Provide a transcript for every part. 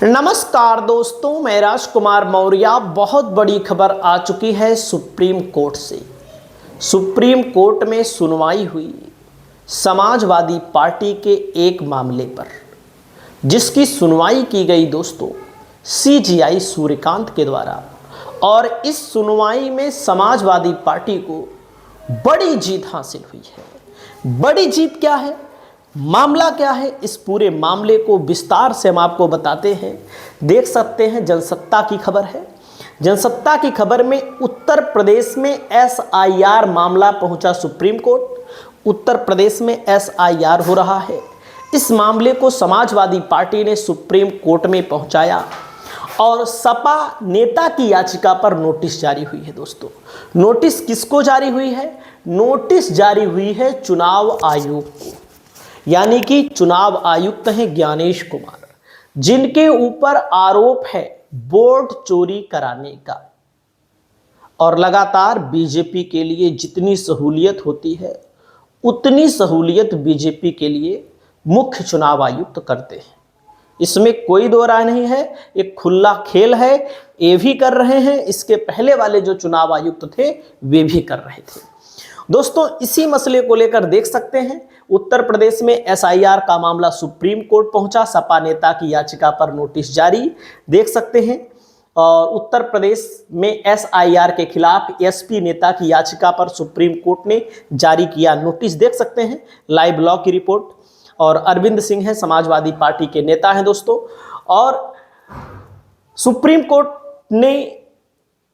नमस्कार दोस्तों, मैं राजकुमार मौर्य। बहुत बड़ी खबर आ चुकी है सुप्रीम कोर्ट से। सुप्रीम कोर्ट में सुनवाई हुई समाजवादी पार्टी के एक मामले पर, जिसकी सुनवाई की गई दोस्तों सीजीआई सूर्यकांत के द्वारा। और इस सुनवाई में समाजवादी पार्टी को बड़ी जीत हासिल हुई है। बड़ी जीत क्या है, मामला क्या है, इस पूरे मामले को विस्तार से हम आपको बताते हैं। देख सकते हैं जनसत्ता की खबर है। जनसत्ता की खबर में उत्तर प्रदेश में एसआईआर मामला पहुंचा सुप्रीम कोर्ट। उत्तर प्रदेश में एसआईआर हो रहा है। इस मामले को समाजवादी पार्टी ने सुप्रीम कोर्ट में पहुंचाया और सपा नेता की याचिका पर नोटिस जारी हुई है। दोस्तों, नोटिस किसको जारी हुई है? नोटिस जारी हुई है चुनाव आयोग को, यानी कि चुनाव आयुक्त हैं ज्ञानेश कुमार, जिनके ऊपर आरोप है वोट चोरी कराने का। और लगातार बीजेपी के लिए जितनी सहूलियत होती है उतनी सहूलियत बीजेपी के लिए मुख्य चुनाव आयुक्त करते हैं। इसमें कोई दो राय नहीं है, एक खुला खेल है। ये भी कर रहे हैं, इसके पहले वाले जो चुनाव आयुक्त थे वे भी कर रहे थे। दोस्तों, इसी मसले को लेकर देख सकते हैं उत्तर प्रदेश में एसआईआर का मामला सुप्रीम कोर्ट पहुंचा। सपा नेता की याचिका पर नोटिस जारी, देख सकते हैं। और उत्तर प्रदेश में एसआईआर के खिलाफ एसपी नेता की याचिका पर सुप्रीम कोर्ट ने जारी किया नोटिस, देख सकते हैं। लाइव लॉ की रिपोर्ट। और अरविंद सिंह है, समाजवादी पार्टी के नेता हैं दोस्तों। और सुप्रीम कोर्ट ने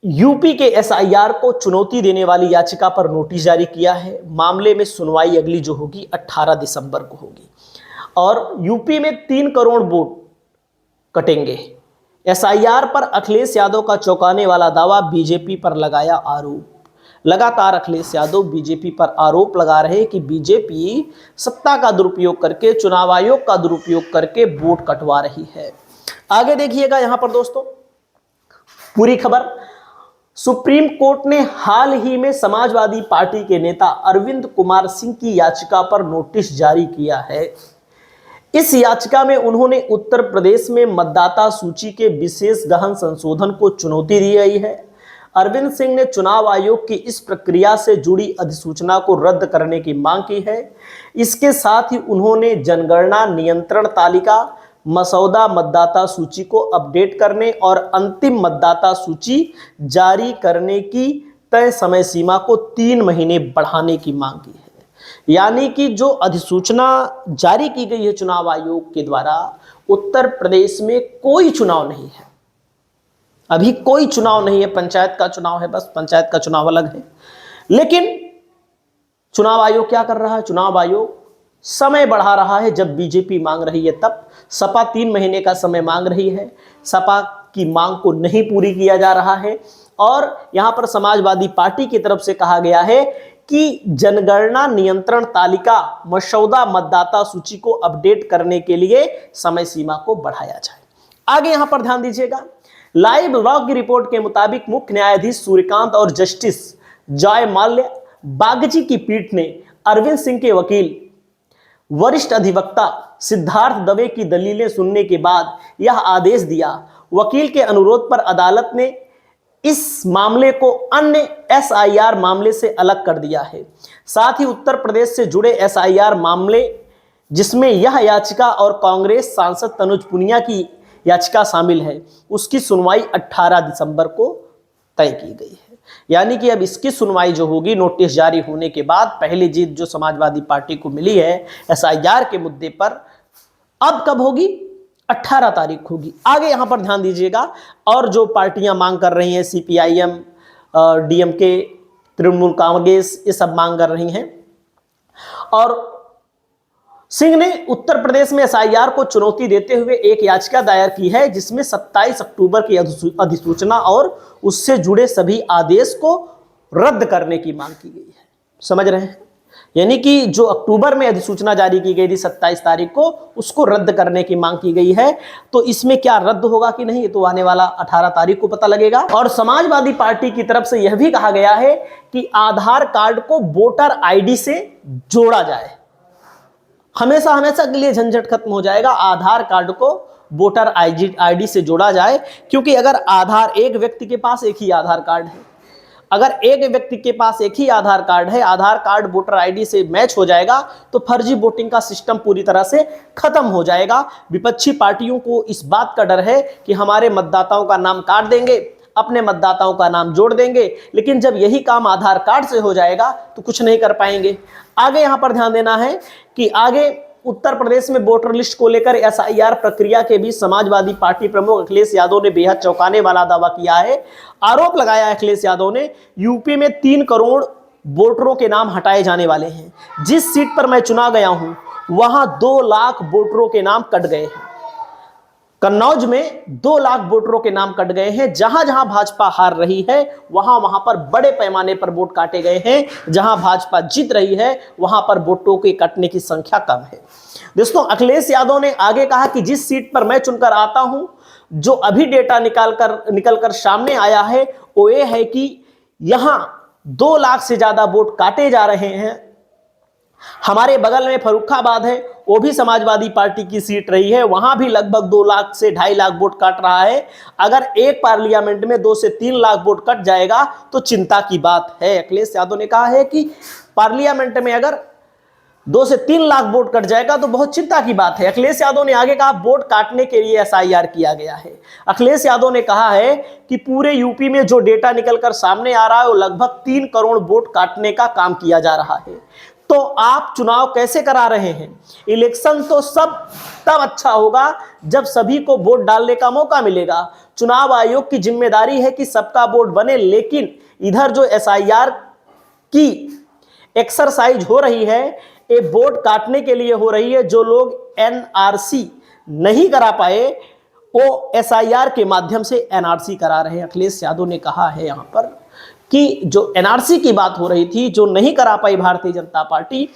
यूपी के एसआईआर को चुनौती देने वाली याचिका पर नोटिस जारी किया है। मामले में सुनवाई अगली जो होगी 18 दिसंबर को होगी। और यूपी में 3 करोड़ वोट कटेंगे। एसआईआर पर अखिलेश यादव का चौंकाने वाला दावा, बीजेपी पर लगाया आरोप। लगातार अखिलेश यादव बीजेपी पर आरोप लगा रहे हैं कि बीजेपी सत्ता का दुरुपयोग करके, चुनाव आयोग का दुरुपयोग करके वोट कटवा रही है। आगे देखिएगा यहां पर दोस्तों पूरी खबर। सुप्रीम कोर्ट ने हाल ही में समाजवादी पार्टी के नेता अरविंद कुमार सिंह की याचिका पर नोटिस जारी किया है। इस याचिका में उन्होंने उत्तर प्रदेश में मतदाता सूची के विशेष गहन संशोधन को चुनौती दी गई है। अरविंद सिंह ने चुनाव आयोग की इस प्रक्रिया से जुड़ी अधिसूचना को रद्द करने की मांग की है। इसके साथ ही उन्होंने जनगणना नियंत्रण तालिका, मसौदा मतदाता सूची को अपडेट करने और अंतिम मतदाता सूची जारी करने की तय समय सीमा को 3 महीने बढ़ाने की मांग की है। यानी कि जो अधिसूचना जारी की गई है चुनाव आयोग के द्वारा, उत्तर प्रदेश में कोई चुनाव नहीं है, अभी कोई चुनाव नहीं है। पंचायत का चुनाव है, बस पंचायत का चुनाव अलग है। लेकिन चुनाव आयोग क्या कर रहा है? चुनाव आयोग समय बढ़ा रहा है। जब बीजेपी मांग रही है तब सपा 3 महीने का समय मांग रही है। सपा की मांग को नहीं पूरी किया जा रहा है। और यहां पर समाजवादी पार्टी की तरफ से कहा गया है कि जनगणना नियंत्रण तालिका, मसौदा मतदाता सूची को अपडेट करने के लिए समय सीमा को बढ़ाया जाए। आगे यहां पर ध्यान दीजिएगा। लाइव लॉ की रिपोर्ट के मुताबिक मुख्य न्यायाधीश सूर्यकांत और जस्टिस जॉय माल्या बागची की पीठ ने अरविंद सिंह के वकील वरिष्ठ अधिवक्ता सिद्धार्थ दवे की दलीलें सुनने के बाद यह आदेश दिया। वकील के अनुरोध पर अदालत ने इस मामले को अन्य एसआईआर मामले से अलग कर दिया है। साथ ही उत्तर प्रदेश से जुड़े एसआईआर मामले, जिसमें यह याचिका और कांग्रेस सांसद तनुज पुनिया की याचिका शामिल है, उसकी सुनवाई 18 दिसंबर को तय की गई है। यानी कि अब इसकी सुनवाई जो होगी नोटिस जारी होने के बाद, पहली जीत जो समाजवादी पार्टी को मिली है एसआईआर के मुद्दे पर, अब कब होगी? 18 तारीख होगी। आगे यहां पर ध्यान दीजिएगा। और जो पार्टियां मांग कर रही हैं, सीपीआईएम, डीएमके, तृणमूल कांग्रेस, ये सब मांग कर रही हैं। और सिंह ने उत्तर प्रदेश में एसआईआर को चुनौती देते हुए एक याचिका दायर की है, जिसमें 27 अक्टूबर की अधिसूचना और उससे जुड़े सभी आदेश को रद्द करने की मांग की गई है। समझ रहे हैं? यानी कि जो अक्टूबर में अधिसूचना जारी की गई थी 27 तारीख को, उसको रद्द करने की मांग की गई है। तो इसमें क्या रद्द होगा कि नहीं, तो आने वाला 18 तारीख को पता लगेगा। और समाजवादी पार्टी की तरफ से यह भी कहा गया है कि आधार कार्ड को वोटर आईडी से जोड़ा जाए। हमेशा हमेशा के लिए झंझट खत्म हो जाएगा। आधार कार्ड को वोटर आईडी से जोड़ा जाए, क्योंकि अगर एक व्यक्ति के पास एक ही आधार कार्ड है, अगर एक व्यक्ति के पास एक ही आधार कार्ड है, आधार कार्ड वोटर आईडी से मैच हो जाएगा तो फर्जी वोटिंग का सिस्टम पूरी तरह से खत्म हो जाएगा। विपक्षी पार्टियों को इस बात का डर है कि हमारे मतदाताओं का नाम काट देंगे, अपने मतदाताओं का नाम जोड़ देंगे, लेकिन जब यही काम आधार कार्ड से हो जाएगा तो कुछ नहीं कर पाएंगे। आगे यहां पर ध्यान देना है कि आगे उत्तर प्रदेश में वोटर लिस्ट को लेकर एसआईआर प्रक्रिया के बीच समाजवादी पार्टी प्रमुख अखिलेश यादव ने बेहद चौंकाने वाला दावा किया है। आरोप लगाया अखिलेश यादव ने, यूपी में 3 करोड़ वोटरों के नाम हटाए जाने वाले हैं। जिस सीट पर मैं चुना गया हूं वहां 2 लाख वोटरों के नाम कट गए हैं। कन्नौज में 2 लाख वोटरों के नाम कट गए हैं। जहां जहां भाजपा हार रही है वहां वहां पर बड़े पैमाने पर वोट काटे गए हैं। जहां भाजपा जीत रही है वहां पर वोटों के कटने की संख्या कम है। दोस्तों, अखिलेश यादव ने आगे कहा कि जिस सीट पर मैं चुनकर आता हूं, जो अभी डेटा निकलकर सामने आया है वो ये है कि यहां 2 लाख से ज्यादा वोट काटे जा रहे हैं। हमारे बगल में फर्रुखाबाद है, वो भी समाजवादी पार्टी की सीट रही है, वहां भी लगभग 2 लाख से 2.5 लाख वोट काट रहा है। अगर एक पार्लियामेंट में 2 से 3 लाख वोट कट जाएगा तो चिंता की बात है। अखिलेश यादव ने कहा है कि पार्लियामेंट में अगर 2 से 3 लाख वोट कट जाएगा तो बहुत चिंता की बात है। अखिलेश यादव ने आगे कहा वोट काटने के लिए एसआईआर किया गया है। अखिलेश यादव ने कहा है कि पूरे यूपी में जो डेटा निकलकर सामने आ रहा है वो लगभग 3 करोड़ वोट काटने का काम किया जा रहा है। तो आप चुनाव कैसे करा रहे हैं? इलेक्शन तो तब अच्छा होगा जब सभी को वोट डालने का मौका मिलेगा। चुनाव आयोग की जिम्मेदारी है कि सबका वोट बने, लेकिन इधर जो एसआईआर की एक्सरसाइज हो रही है ये वोट काटने के लिए हो रही है। जो लोग एनआरसी नहीं करा पाए वो एसआईआर के माध्यम से एनआरसी करा रहे हैं। अखिलेश यादव ने कहा है यहां पर कि जो एनआरसी की बात हो रही थी, जो नहीं करा पाई भारतीय जनता पार्टी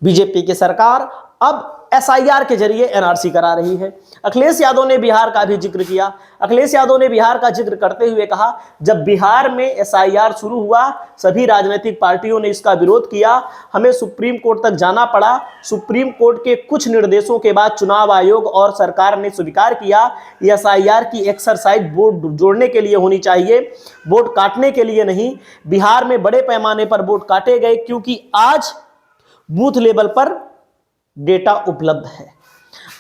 बीजेपी की सरकार, अब एसआईआर के जरिए एनआरसी करा रही है। अखिलेश यादव ने बिहार का भी जिक्र किया। अखिलेश यादव ने बिहार का जिक्र करते हुए कहा जब बिहार में एसआईआर शुरू हुआ सभी राजनीतिक पार्टियों ने इसका विरोध किया, हमें सुप्रीम कोर्ट तक जाना पड़ा। सुप्रीम कोर्ट के कुछ निर्देशों के बाद चुनाव आयोग और सरकार ने स्वीकार किया एसआईआर की एक्सरसाइज वोट जोड़ने के लिए होनी चाहिए, वोट काटने के लिए नहीं। बिहार में बड़े पैमाने पर वोट काटे गए क्योंकि आज बूथ लेवल पर डेटा उपलब्ध है।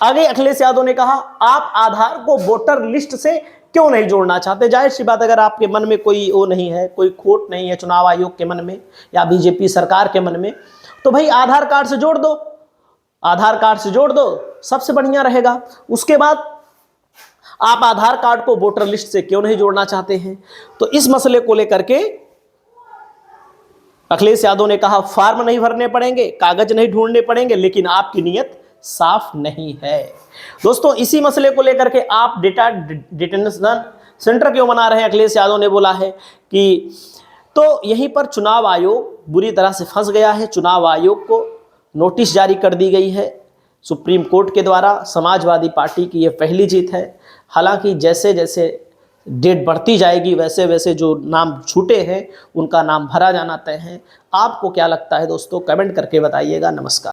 आगे अखिलेश यादव ने कहा आप आधार को वोटर लिस्ट से क्यों नहीं जोड़ना चाहते? जाहिर सी बात, अगर आपके मन में कोई वो नहीं है, कोई खोट नहीं है चुनाव आयोग के मन में या बीजेपी सरकार के मन में, तो भाई आधार कार्ड से जोड़ दो, आधार कार्ड से जोड़ दो, सबसे बढ़िया रहेगा। उसके बाद आप आधार कार्ड को वोटर लिस्ट से क्यों नहीं जोड़ना चाहते हैं? तो इस मसले को लेकर के अखिलेश यादव ने कहा फॉर्म नहीं भरने पड़ेंगे, कागज नहीं ढूंढने पड़ेंगे, लेकिन आपकी नीयत साफ नहीं है। दोस्तों, इसी मसले को लेकर के आप डेटा डिटेंशन सेंटर क्यों बना रहे हैं? अखिलेश यादव ने बोला है कि तो यहीं पर चुनाव आयोग बुरी तरह से फंस गया है। चुनाव आयोग को नोटिस जारी कर दी गई है सुप्रीम कोर्ट के द्वारा। समाजवादी पार्टी की यह पहली जीत है। हालांकि जैसे जैसे डेट बढ़ती जाएगी वैसे वैसे जो नाम छूटे हैं उनका नाम भरा जाना तय है। आपको क्या लगता है दोस्तों? कमेंट करके बताइएगा। नमस्कार।